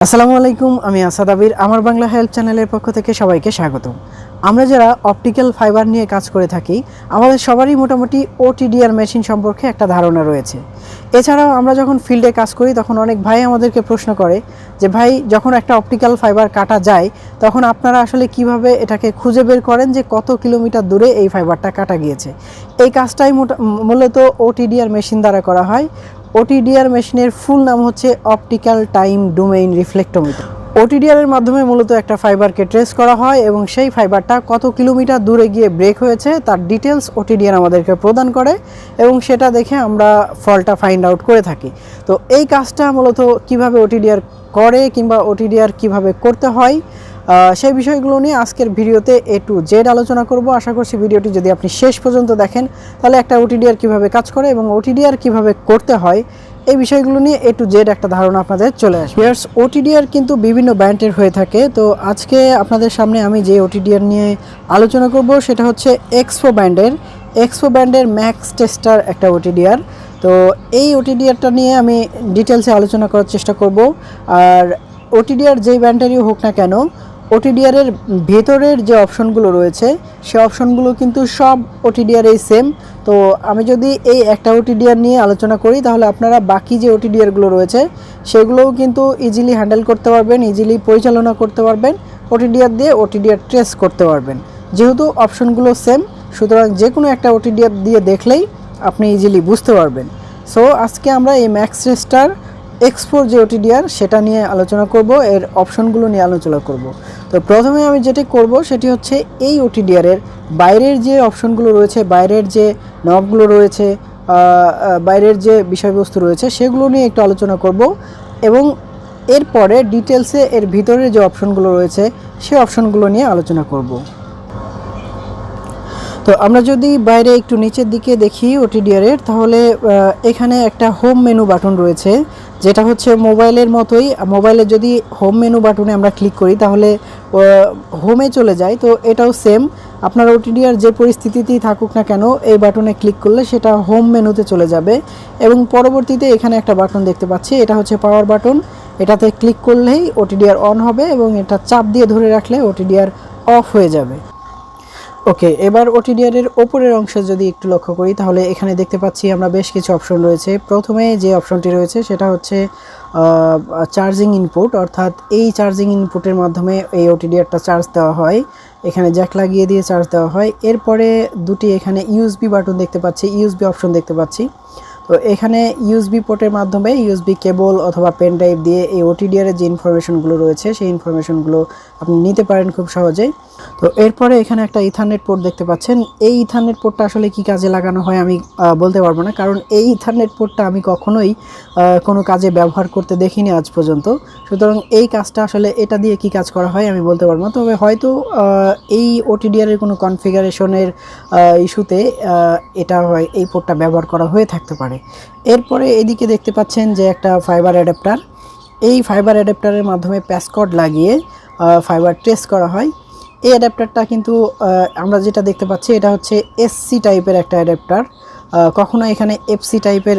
আসসালামু আলাইকুম, আমি আসাদ আবির। আমার বাংলা হেল্প চ্যানেলের পক্ষ থেকে সবাইকে স্বাগতম। আমরা যারা অপটিক্যাল ফাইবার নিয়ে কাজ করে থাকি, আমাদের সবারই মোটামুটি ওটিডিআর মেশিন সম্পর্কে একটা ধারণা রয়েছে। এছাড়াও আমরা যখন ফিল্ডে কাজ করি তখন অনেক ভাই আমাদেরকে প্রশ্ন করে যে ভাই, যখন একটা অপটিক্যাল ফাইবার কাটা যায় তখন আপনারা আসলে কিভাবে এটাকে খুঁজে বের করেন যে কত কিলোমিটার দূরে এই ফাইবারটা কাটা গিয়েছে। এই কাজটাই মূলত ওটিডিআর মেশিন দ্বারা করা হয়। ওটিডিআর মেশিনের ফুল নাম হচ্ছে অপটিক্যাল টাইম ডোমেইন রিফ্লেক্টোমিটার। ওটিডিআর এর মাধ্যমে মূলত একটা ফাইবারকে ট্রেস করা হয় এবং সেই ফাইবারটা কত কিলোমিটার দূরে গিয়ে ব্রেক হয়েছে তার ডিটেলস ওটিডিআর আমাদেরকে প্রদান করে এবং সেটা দেখে আমরা ফল্টটা ফাইন্ড আউট করে থাকি। তো এই কাজটা মূলত কিভাবে ওটিডিআর করে কিংবা ওটিডিআর কিভাবে করতে হয় সেই বিষয়গুলো নিয়ে আজকের ভিডিওতে A to Z আলোচনা করব। আশা করছি ভিডিওটি যদি আপনি শেষ পর্যন্ত দেখেন তাহলে একটা ওটিডিআর কিভাবে কাজ করে এবং ওটিডিআর কিভাবে করতে হয় এই বিষয়গুলো নিয়ে A to Z একটা ধারণা আপনাদের চলে আসবে। ভিউয়ার্স, ওটিডিআর কিন্তু বিভিন্ন ব্র্যান্ডের হয়ে থাকে। তো আজকে আপনাদের সামনে আমি যে ওটিডিআর নিয়ে আলোচনা করব সেটা হচ্ছে এক্সপো ব্র্যান্ডের ম্যাক্স টেস্টার একটা ওটিডিআর। তো এই ওটিডিআরটা নিয়ে আমি ডিটেলসে আলোচনা করার চেষ্টা করব। আর ওটিডিআর যেই ব্র্যান্ডেরই হোক না কেন, ওটিডিআর এর ভেতরের যে অপশনগুলো রয়েছে সে অপশনগুলো কিন্তু সব ওটিডিআরেই সেম। তো আমি যদি এই একটা ওটিডিআর নিয়ে আলোচনা করি তাহলে আপনারা বাকি যে ওটিডিআরগুলো রয়েছে সেগুলোও কিন্তু ইজিলি হ্যান্ডেল করতে পারবেন, ইজিলি পরিচালনা করতে পারবেন, ওটিডিআর দিয়ে ওটিডিআর ট্রেস করতে পারবেন। যেহেতু অপশনগুলো সেম, সুতরাং যে কোনো একটা ওটিডিআর দিয়ে দেখলেই আপনি ইজিলি বুঝতে পারবেন। সো আজকে আমরা এই ম্যাক্স টেস্টার এক্সপোর যে ওটিডিআর সেটা নিয়ে আলোচনা করব, এর অপশনগুলো নিয়ে আলোচনা করব। তো প্রথমে আমি যেটি করব সেটি হচ্ছে এই ওটিডিআরের বাইরের যে অপশনগুলো রয়েছে, বাইরের যে নবগুলো রয়েছে, বাইরের যে বিষয়বস্তু রয়েছে সেগুলো নিয়ে একটু আলোচনা করব এবং এরপরে ডিটেলসে এর ভিতরে যে অপশনগুলো রয়েছে সেই অপশনগুলো নিয়ে আলোচনা করব। তো আমরা যদি বাইরে একটু নিচের দিকে দেখি ওটিডিআরের, তাহলে এখানে একটা হোম মেনু বাটন রয়েছে যেটা হচ্ছে মোবাইলের মতোই। মোবাইলে যদি হোম মেনু বাটনে আমরা ক্লিক করি তাহলে হোমে চলে যায়। তো এটাও সেম, আপনার ওটিডিআর যে পরিস্থিতিতেই থাকুক না কেন এই বাটনে ক্লিক করলে সেটা হোম মেনুতে চলে যাবে এবং পরবর্তীতে এখানে একটা বাটন দেখতে পাচ্ছি, এটা হচ্ছে পাওয়ার বাটন। এটাতে ক্লিক করলেই ওটিডিআর অন হবে এবং এটা চাপ দিয়ে ধরে রাখলে ওটিডিআর অফ হয়ে যাবে। ওকে, এবার ওটিডিআর এর ওপরের অংশে যদি একটু লক্ষ্য করি তাহলে এখানে দেখতে পাচ্ছি আমরা বেশ কিছু অপশন রয়েছে। প্রথমে যে অপশনটি রয়েছে সেটা হচ্ছে চার্জিং ইনপুট, অর্থাৎ এই চার্জিং ইনপুটের মাধ্যমে এই ওটিডিআরটা চার্জ দেওয়া হয়। এখানে জ্যাক লাগিয়ে দিয়ে চার্জ দেওয়া হয়। এরপরে দুটি এখানে ইউএসবি বাটন দেখতে পাচ্ছি, ইউএসবি অপশন দেখতে পাচ্ছি। তো এখানে ইউএসবি পোর্টের মাধ্যমে ইউএসবি কেবল অথবা পেন ড্রাইভ দিয়ে এই ওটিডিআর এর যে ইনফরমেশনগুলো রয়েছে সেই ইনফরমেশনগুলো আপনি নিতে পারেন খুব সহজেই। তো এরপরে এখানে একটা ইথারনেট পোর্ট দেখতে পাচ্ছেন। এই ইথারনেট পোর্টটা আসলে কি কাজে লাগানো হয় আমি বলতে পারবো না, কারণ এই ইথারনেট পোর্টটা আমি কখনোই কোনো কাজে ব্যবহার করতে দেখিনি আজ পর্যন্ত। সুতরাং এই কাজটা আসলে এটা দিয়ে কি কাজ করা হয় আমি বলতে পারবো না, তবে হয়তো এই ওটিডিআর এর কোনো কনফিগারেশনের ইস্যুতে এটা হয় এই পোর্টটা ব্যবহার করা হয়ে থাকতে পারে। এরপরে এদিকে দেখতে পাচ্ছেন যে একটা ফাইবার অ্যাডাপ্টার। এই ফাইবার অ্যাডাপ্টারের মাধ্যমে প্যাসকোড লাগিয়ে ফাইবার ট্রেস করা হয়। এই অ্যাডাপ্টারটা কিন্তু আমরা যেটা দেখতে পাচ্ছি এটা হচ্ছে এসসি টাইপের একটা অ্যাডাপ্টার, কখনো এখানে এফসি টাইপের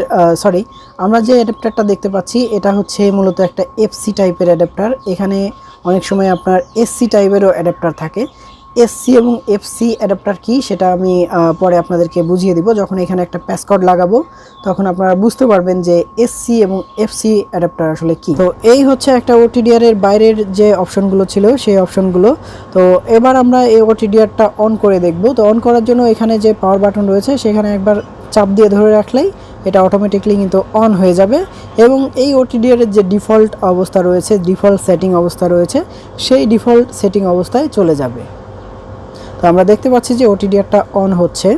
আমরা যে অ্যাডাপ্টারটা দেখতে পাচ্ছি এটা হচ্ছে মূলত একটা এফসি টাইপের অ্যাডাপ্টার। এখানে অনেক সময় আপনার এসসি টাইপেরও অ্যাডাপ্টার থাকে। এসসি এবং এফসি অ্যাডাপ্টার কি সেটা আমি পরে আপনাদেরকে বুঝিয়ে দিব। যখন এখানে একটা প্যাসকোড লাগাবো তখন আপনারা বুঝতে পারবেন যে এসসি এবং এফসি অ্যাডাপ্টার আসলে কি। তো এই হচ্ছে একটা ওটিডিআর এর বাইরের যে অপশনগুলো ছিল সেই অপশনগুলো। তো এবার আমরা এই ওটিডিআরটা অন করে দেখব। তো অন করার জন্য এখানে যে পাওয়ার বাটন রয়েছে সেখানে একবার চাপ দিয়ে ধরে রাখলেই এটা অটোমেটিকলি কিন্তু অন হয়ে যাবে এবং এই ওটিডিআর এর যে ডিফল্ট অবস্থা রয়েছে, ডিফল্ট সেটিং অবস্থা রয়েছে, সেই ডিফল্ট সেটিং অবস্থায় চলে যাবে। তো আমরা দেখতে পাচ্ছি যে ওটিডিআরটা অন হচ্ছে।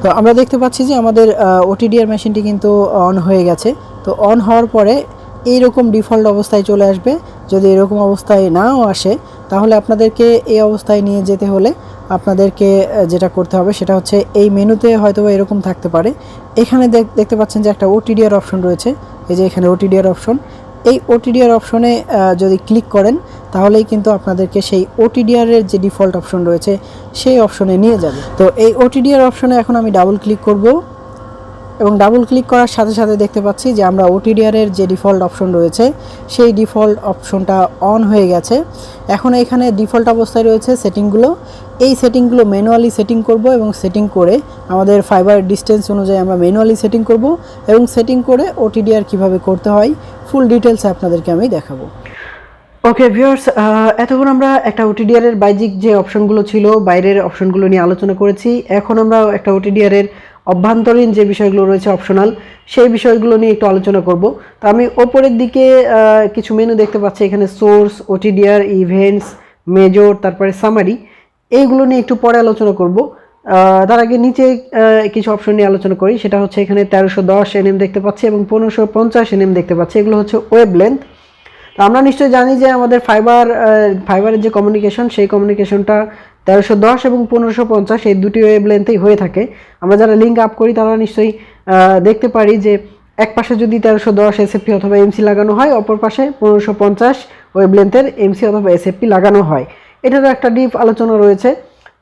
তো আমরা দেখতে পাচ্ছি যে আমাদের ওটিডিআর মেশিনটি কিন্তু অন হয়ে গেছে। তো অন হওয়ার পরে এইরকম ডিফল্ট অবস্থায় চলে আসবে। যদি এরকম অবস্থায় নাও আসে তাহলে আপনাদেরকে এই অবস্থায় নিয়ে যেতে হলে আপনাদেরকে যেটা করতে হবে সেটা হচ্ছে এই মেনুতে হয়তো এরকম থাকতে পারে। এখানে দেখতে পাচ্ছেন যে একটা ওটিডিআর অপশন রয়েছে, এই যে এখানে ওটিডিআর অপশন, এই ওটিডিআর অপশনে যদি ক্লিক করেন তাহলেই কিন্তু আপনাদেরকে সেই ওটিডিআর এর যে ডিফল্ট অপশন রয়েছে সেই অপশনে নিয়ে যাবে। তো এই ওটিডিআর অপশনে এখন আমি ডাবল ক্লিক করব এবং ডাবল ক্লিক করার সাথে সাথে দেখতে পাচ্ছি যে আমরা ওটিডিআর এর যে ডিফল্ট অপশন রয়েছে সেই ডিফল্ট অপশনটা অন হয়ে গেছে। এখন এখানে ডিফল্ট অবস্থায় রয়েছে সেটিংগুলো, এই সেটিংগুলো ম্যানুয়ালি সেটিং করব এবং সেটিং করে আমাদের ফাইবার ডিসটেন্স অনুযায়ী আমরা ম্যানুয়ালি সেটিং করব এবং সেটিং করে ওটিডিআর কিভাবে করতে হয় ফুল ডিটেলসে আপনাদেরকে আমি দেখাবো। ওকে ভিউয়ার্স, এতক্ষণ আমরা একটা ওটিডিআর এর বাইজিক যে অপশনগুলো ছিল বাইরের অপশনগুলো নিয়ে আলোচনা করেছি। এখন আমরা একটা ওটিডিআর এর অভ্যন্তরীণ যে বিষয়গুলো রয়েছে অপশনাল সেই বিষয়গুলো নিয়ে একটু আলোচনা করব। তো আমি ওপরের দিকে কিছু মেনু দেখতে পাচ্ছি, এখানে সোর্স, ওটিডিআর, ইভেন্টস, মেজর, তারপরে সামারি, এইগুলো নিয়ে একটু পরে আলোচনা করব। তার আগে নিচে কিছু অপশন নিয়ে আলোচনা করি। সেটা হচ্ছে এখানে 1310 nm দেখতে পাচ্ছি এবং 1550 nm দেখতে পাচ্ছি, এগুলো হচ্ছে ওয়েব লেন্থ। তো আমরা নিশ্চয়ই জানি যে আমাদের ফাইবারের যে কমিউনিকেশন সেই কমিউনিকেশনটা 1310 এবং 1550 এই দুটি ওয়েব লেন্থেই হয়ে থাকে। আমরা যারা লিঙ্ক আপ করি তারা নিশ্চয়ই দেখতে পারি যে এক পাশে যদি 1310 এসএফপি অথবা এমসি লাগানো হয়, অপর পাশে 1550 ওয়েব লেন্থের এমসি অথবা এসএফপি লাগানো হয়। এটারও একটা ডিপ আলোচনা রয়েছে,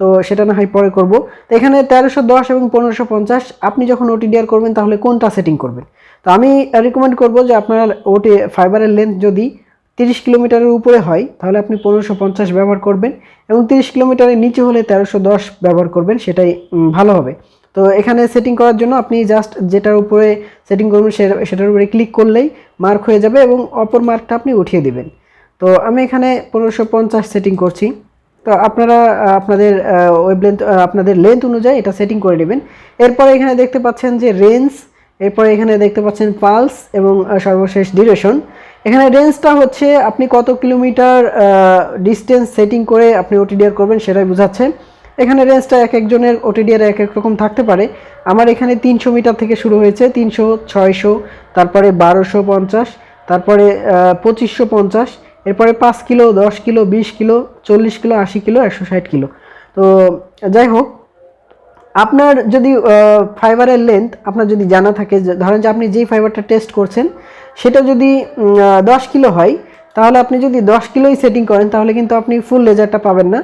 তো সেটা না হয় পরে করব। তো এখানে 1310 এবং 1550 আপনি যখন ওটিডিআর করবেন তাহলে কোনটা সেটিং করবেন? তো আমি রিকমেন্ড করব যে আপনার ফাইবারের লেন্থ যদি 30 কিলোমিটারের উপরে হয় তাহলে আপনি 1550 ব্যবহার করবেন এবং 30 কিলোমিটারের নিচে হলে 1310 ব্যবহার করবেন, সেটাই ভালো হবে। তো এখানে সেটিং করার জন্য আপনি জাস্ট যেটার উপরে সেটিং করবেন সেটার উপরে ক্লিক করলেই মার্ক হয়ে যাবে এবং অপর মার্কটা আপনি উঠিয়ে দিবেন। তো আমি এখানে 1550 সেটিং করছি। তো আপনারা আপনাদের ওয়েব লেন্থ আপনাদের লেন্থ অনুযায়ী এটা সেটিং করে নেবেন। এরপরে এখানে দেখতে পাচ্ছেন যে রেঞ্জ, এরপরে এখানে দেখতে পাচ্ছেন পালস এবং সর্বশেষ ডিউরেশন। এখানে রেঞ্জটা হচ্ছে আপনি কত কিলোমিটার ডিস্টেন্স সেটিং করে আপনি ওটিডিআর করবেন সেটাই বোঝাচ্ছে। এখানে রেঞ্জটা এক একজনের ওটিডিআর এক এক রকম থাকতে পারে। আমার এখানে 300 মিটার থেকে শুরু হয়েছে, 300, 600, তারপরে 1250, তারপরে 2550, এরপরে 5 kilo, 10 kilo, 20 kilo, 40 kilo, 80 kilo, 160 kilo. তো যাই হোক, আপনার যদি ফাইবারের লেন্থ আপনার যদি জানা থাকে, ধরেন যে আপনি যেই ফাইবারটা টেস্ট করছেন সেটা যদি 10 কিলো হয় তাহলে আপনি যদি 10 কিলোই সেটিং করেন তাহলে কিন্তু আপনি ফুল লেজারটা পাবেন না।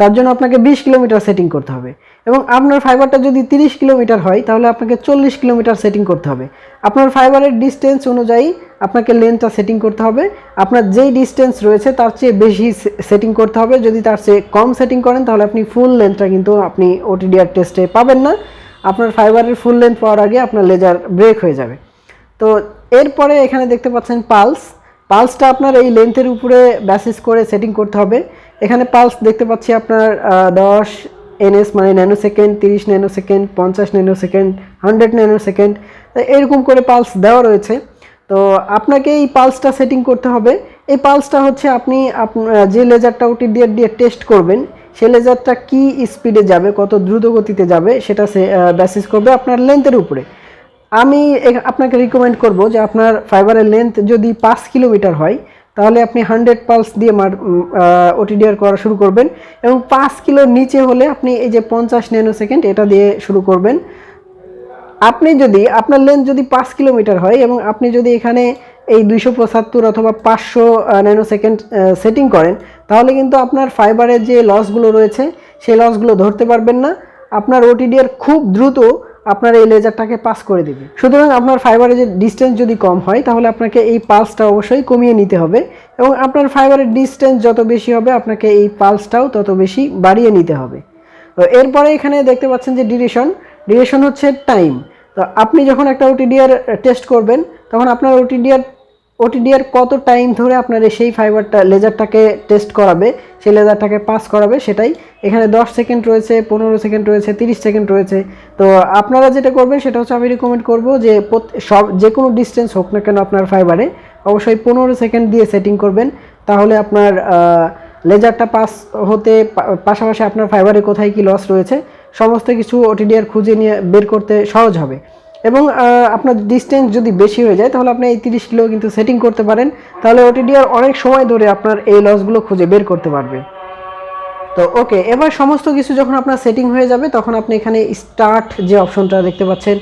তার জন্য আপনাকে 20 কিলোমিটার সেটিং করতে হবে এবং আপনার ফাইবারটা যদি 30 কিলোমিটার হয় তাহলে আপনাকে 40 কিলোমিটার সেটিং করতে হবে। আপনার ফাইবারের ডিস্টেন্স অনুযায়ী আপনাকে লেন্থটা সেটিং করতে হবে। আপনার যেই ডিস্টেন্স রয়েছে তার চেয়ে বেশি সেটিং করতে হবে। যদি তার চেয়ে কম সেটিং করেন তাহলে আপনি ফুল লেন্থটা কিন্তু আপনি ওটিডিআর টেস্টে পাবেন না। আপনার ফাইবারের ফুল লেন্থ পাওয়ার আগে আপনার লেজার ব্রেক হয়ে যাবে। তো এরপরে এখানে দেখতে পাচ্ছেন পালসটা আপনার এই লেন্থের উপরে বেসিস করে সেটিং করতে হবে। এখানে পালস দেখতে পাচ্ছি আপনার 10 NS মানে nano second, 30 nano second, 50 nano second, 100 nano second, এরকম করে পালস দেওয়া রয়েছে। তো আপনাকে এই পালসটা সেটিং করতে হবে। এই পালসটা হচ্ছে আপনি যে লেজারটা ওটিডিআর দিয়ে টেস্ট করবেন সেই লেজারটা কি স্পিডে যাবে, কত দ্রুত গতিতে যাবে সেটা বেসিস করবে আপনার লেন্থের উপরে। আমি আপনাকে রিকমেন্ড করব যে আপনার ফাইবারের লেন্থ যদি 5 কিলোমিটার হয় তাহলে আপনি 100 পালস দিয়ে ওটিডিআর করা শুরু করবেন এবং 5 কিলোর নিচে হলে আপনি এই যে 50 ন্যানো সেকেন্ড এটা দিয়ে শুরু করবেন। আপনি যদি আপনার লেন্থ যদি 5 কিলোমিটার হয় এবং আপনি যদি এখানে এই 275 অথবা 500 ন্যানো সেকেন্ড সেটিং করেন তাহলে কিন্তু আপনার ফাইবারের যে লসগুলো রয়েছে সেই লসগুলো ধরতে পারবেন না। আপনার ওটিডিআর খুব দ্রুত আপনার এই লেজারটাকে পাস করে দেবে। সুতরাং আপনার ফাইবারের যে ডিস্টেন্স যদি কম হয় তাহলে আপনাকে এই পালসটা অবশ্যই কমিয়ে নিতে হবে এবং আপনার ফাইবারের ডিস্টেন্স যত বেশি হবে আপনাকে এই পালসটাও তত বেশি বাড়িয়ে নিতে হবে। তো এরপরে এখানে দেখতে পাচ্ছেন যে ডিউরেশন হচ্ছে টাইম। তো আপনি যখন একটা ওটিডিআর টেস্ট করবেন তখন আপনার ওটিডিআর কত টাইম ধরে আপনার সেই ফাইবারটা লেজারটাকে টেস্ট করাবে, সেই লেজারটাকে পাস করাবে সেটাই। এখানে 10 সেকেন্ড রয়েছে, 15 সেকেন্ড রয়েছে, 30 সেকেন্ড রয়েছে। তো আপনারা যেটা করবেন সেটা হচ্ছে আমি রিকমেন্ড করব যে যে কোনো ডিস্টেন্স হোক না কেন আপনার ফাইবারে অবশ্যই 15 সেকেন্ড দিয়ে সেটিং করবেন। তাহলে আপনার লেজারটা পাস হতে পাশাপাশি আপনার ফাইবারে কোথায় কি লস রয়েছে সমস্ত কিছু ওটিডিআর খুঁজে নিয়ে বের করতে সহজ হবে। এবং আপনার ডিস্টেন্স যদি বেশি হয়ে যায় তাহলে আপনি এই 30 কিলো কিন্তু সেটিং করতে পারেন, তাহলে ওটিডিআর অনেক সময় ধরে আপনার এই লসগুলো খুঁজে বের করতে পারবে। তো ওকে, এবার সমস্ত কিছু যখন আপনার সেটিং হয়ে যাবে তখন আপনি এখানে স্টার্ট যে অপশনটা দেখতে পাচ্ছেন,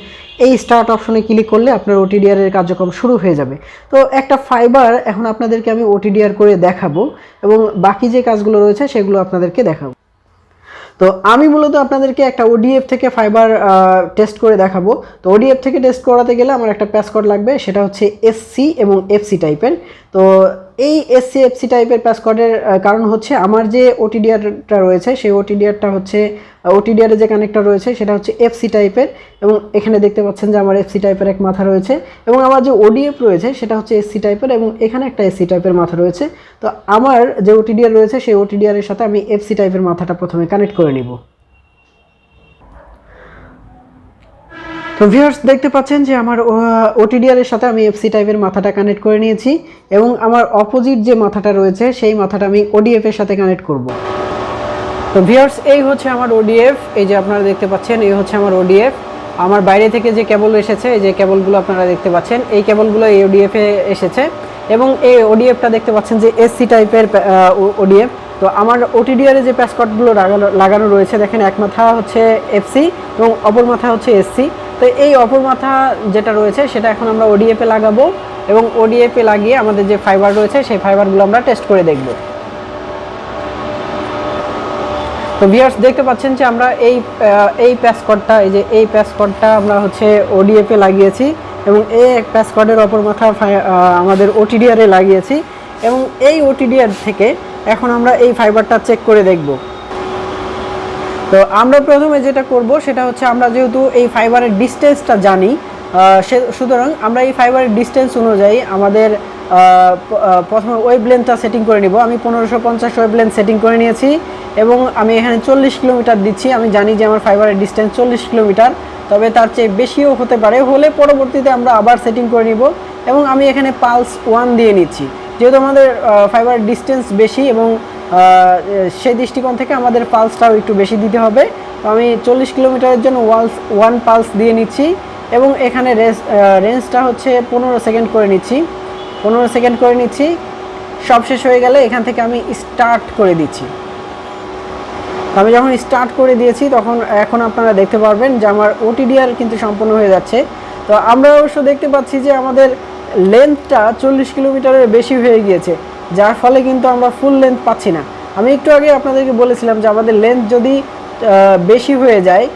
এই স্টার্ট অপশনে ক্লিক করলে আপনার ওটিডিআর এর কার্যক্রম শুরু হয়ে যাবে। তো একটা ফাইবার এখন আপনাদেরকে আমি ওটিডিআর করে দেখাবো এবং বাকি যে কাজগুলো রয়েছে সেগুলো আপনাদেরকে দেখাবো। তো আমি মূলত আপনাদেরকে একটা ওডিএফ থেকে ফাইবার টেস্ট করে দেখাবো। তো ওডিএফ থেকে টেস্ট করাতে গেলে আমার একটা প্যাসকোড লাগবে, সেটা হচ্ছে এসসি এবং এফসি টাইপের। তো এই এসসি এফসি টাইপের প্যাসকোডের কারণ হচ্ছে আমার যে ওটিডিআরটা রয়েছে সেই ওটিডিআরটা হচ্ছে ওটিডিআরের যে কানেক্টর রয়েছে সেটা হচ্ছে এফসি টাইপের, এবং এখানে দেখতে পাচ্ছেন যে আমার এফসি টাইপের এক মাথা রয়েছে, এবং আমার যে ওডিএফ রয়েছে সেটা হচ্ছে এসসি টাইপের, এবং এখানে একটা এসসি টাইপের মাথা রয়েছে। তো আমার যে ওটিডিআর রয়েছে সেই ওটিডিআরের সাথে আমি এফসি টাইপের মাথাটা প্রথমে কানেক্ট করে নিব। তো ভিউয়ার্স দেখতে পাচ্ছেন যে আমার ওটিডিআর এর সাথে আমি এফসি টাইপের মাথাটা কানেক্ট করে নিয়েছি, এবং আমার অপোজিট যে মাথাটা রয়েছে সেই মাথাটা আমি ওডিএফ এর সাথে কানেক্ট করব। তো ভিউয়ার্স এই হচ্ছে আমার ওডিএফ, এই যে আপনারা দেখতে পাচ্ছেন এই হচ্ছে আমার ওডিএফ। আমার বাইরে থেকে যে কেবল এসেছে, এই যে কেবলগুলো আপনারা দেখতে পাচ্ছেন, এই কেবলগুলো এই ওডিএফ এ এসেছে, এবং এই ওডিএফটা দেখতে পাচ্ছেন যে এসসি টাইপের ওডিএফ। তো আমার ওটিডিআর এ যে প্যাসকোডগুলো লাগানো রয়েছে দেখেন, এক মাথা হচ্ছে এফসি এবং অপর মাথা হচ্ছে এসসি। তো এই অপর মাথা যেটা রয়েছে সেটা এখন আমরা ওডিএফ এ লাগাবো, এবং ওডিএফ এ লাগিয়ে আমাদের যে ফাইবার রয়েছে সেই ফাইবারগুলো আমরা টেস্ট করে দেখব। তো ভিউয়ার্স দেখতে পাচ্ছেন যে আমরা এই প্যাসকোডটা, এই যে এই প্যাসকোডটা আমরা হচ্ছে ওডিএফ এ লাগিয়েছি, এবং এই প্যাসকোডের অপর মাথা আমাদের ওটিডিআর এ লাগিয়েছি, এবং এই ওটিডিআর থেকে এখন আমরা এই ফাইবারটা চেক করে দেখব। তো আমরা প্রথমে যেটা করব সেটা হচ্ছে, আমরা যেহেতু এই ফাইবারের ডিস্টেন্সটা জানি, সুতরাং আমরা এই ফাইবারের ডিস্টেন্স অনুযায়ী আমাদের প্রথমে ওয়েভলেন্থটা সেটিং করে নিব। আমি 1550 ওয়েভলেন্থ সেটিং করে নিয়েছি, এবং আমি এখানে 40 কিলোমিটার দিচ্ছি। আমি জানি যে আমার ফাইবারের ডিস্টেন্স 40 কিলোমিটার, তবে তার চেয়ে বেশিও হতে পারে, হলে পরবর্তীতে আমরা আবার সেটিং করে নিব। এবং আমি এখানে পালস 1 দিয়ে নিচ্ছি, যেহেতু আমাদের ফাইবারের ডিস্টেন্স বেশি, এবং সেই দৃষ্টিকোণ থেকে আমাদের পালসটাও একটু বেশি দিতে হবে। তো আমি 40 কিলোমিটারের জন্য 1 পালস দিয়ে নিচ্ছি, এবং এখানে রেঞ্জটা হচ্ছে 15 সেকেন্ড করে নিচ্ছি। 15 সেকেন্ড করে নিচ্ছি। সব শেষ হয়ে গেলে এখান থেকে আমি স্টার্ট করে দিচ্ছি। আমি যখন স্টার্ট করে দিয়েছি তখন এখন আপনারা দেখতে পারবেন যে আমার ওটিডিআর কিন্তু সম্পূর্ণ হয়ে যাচ্ছে। তো আমরা অবশ্য দেখতে পাচ্ছি যে আমাদের লেন্থটা 40 কিলোমিটারের বেশি হয়ে গিয়েছে, যার ফলে কিন্তু আমরা ফুল লেন্থ পাচ্ছি না। আমি একটু আগে আপনাদেরকে বলেছিলাম যে আমাদের লেন্থ যদি বেশি হয়ে যায়,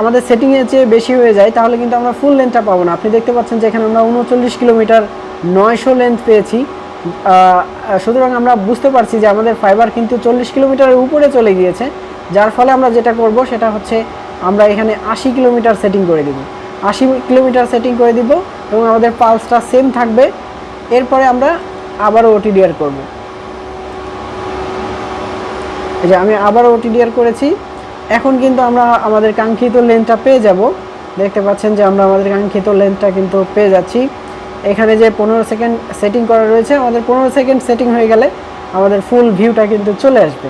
আমাদের সেটিংয়ের চেয়ে বেশি হয়ে যায়, তাহলে কিন্তু আমরা ফুল লেন্থটা পাবো না। আপনি দেখতে পাচ্ছেন যে এখানে আমরা 39 কিলোমিটার 900 লেন্থ পেয়েছি। সুতরাং আমরা বুঝতে পারছি যে আমাদের ফাইবার কিন্তু 40 কিলোমিটারের উপরে চলে গিয়েছে, যার ফলে আমরা যেটা করব সেটা হচ্ছে আমরা এখানে 80 কিলোমিটার সেটিং করে দিব। 80 কিলোমিটার সেটিং করে দিব, এবং আমাদের পালসটা সেম থাকবে। এরপরে আমরা আবারও ওটিডিআর করব। এই যে আমি আবারও ওটিডিআর করেছি। এখন কিন্তু আমরা আমাদের কাঙ্ক্ষিত লেন্থটা পেয়ে যাব। দেখতে পাচ্ছেন যে আমরা আমাদের কাঙ্ক্ষিত লেন্থটা কিন্তু পেয়ে যাচ্ছি। এখানে যে 15 সেকেন্ড সেটিং করা রয়েছে, আমাদের 15 সেকেন্ড সেটিং হয়ে গেলে আমাদের ফুল ভিউটা কিন্তু চলে আসবে।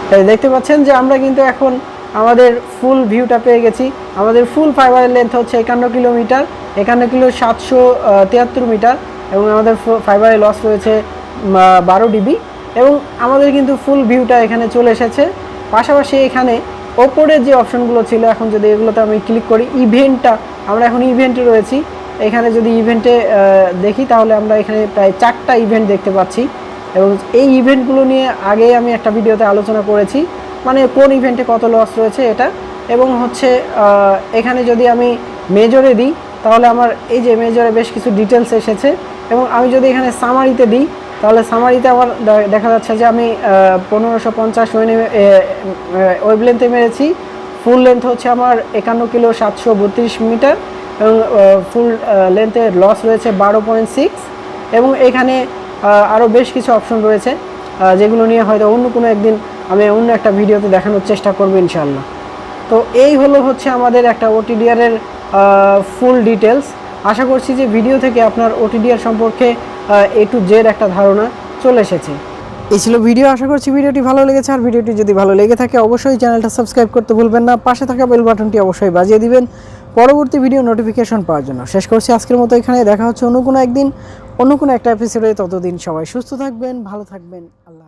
তাই দেখতে পাচ্ছেন যে আমরা কিন্তু এখন আমাদের ফুল ভিউটা পেয়ে গেছি। আমাদের ফুল ফাইবারের লেন্থ হচ্ছে 51 কিলোমিটার, 51 কিলো 773 মিটার, এবং আমাদের ফাইবারের লস রয়েছে 12 ডিবি, এবং আমাদের কিন্তু ফুল ভিউটা এখানে চলে এসেছে। পাশাপাশি এখানে ওপরের যে অপশনগুলো ছিল, এখন যদি এগুলোতে আমি ক্লিক করি, ইভেন্টটা, আমরা এখন ইভেন্টে রয়েছি। এখানে যদি ইভেন্টে দেখি তাহলে আমরা এখানে প্রায় 4টা ইভেন্ট দেখতে পাচ্ছি, এবং এই ইভেন্টগুলো নিয়ে আগে আমি একটা ভিডিওতে আলোচনা করেছি, মানে কোন ইভেন্টে কত লস রয়েছে এটা। এবং হচ্ছে এখানে যদি আমি মেজরে দিই তাহলে আমার এই যে মেজরে বেশ কিছু ডিটেলস এসেছে, এবং আমি যদি এখানে সামারিতে দিই তাহলে সামারিতে আমার দেখা যাচ্ছে যে আমি 1550 ওয়েভলেন্থে মেরেছি। ফুল লেন্থ হচ্ছে আমার 51 কিলো 732 মিটার, এবং ফুল লেন্থের লস রয়েছে 12.6, এবং এখানে আরও বেশ কিছু অপশন রয়েছে যেগুলো নিয়ে হয়তো অন্য কোনো একদিন আমি অন্য একটা ভিডিওতে দেখানোর চেষ্টা করব ইনশাআল্লাহ। তো এই হচ্ছে আমাদের একটা ওটিডিআর এর ফুল ডিটেলস। আশা করছি যে ভিডিও থেকে আপনার ওটিডিআর সম্পর্কে A to Z একটা ধারণা চলে এসেছে। এই ছিল ভিডিও। আশা করছি ভিডিওটি ভালো লেগেছে, আর ভিডিওটি যদি ভালো লেগে থাকে অবশ্যই চ্যানেলটা সাবস্ক্রাইব করতে ভুলবেন না। পাশে থাকা বেল বাটনটি অবশ্যই বাজিয়ে দিবেন পরবর্তী ভিডিও নোটিফিকেশন পাওয়ার জন্য। শেষ করছি আজকের মতো এখানে, দেখা হচ্ছে অন্য কোনো একদিন অন্য কোনো একটা এপিসোডে। ততদিন সবাই সুস্থ থাকবেন, ভালো থাকবেন। আল্লাহ।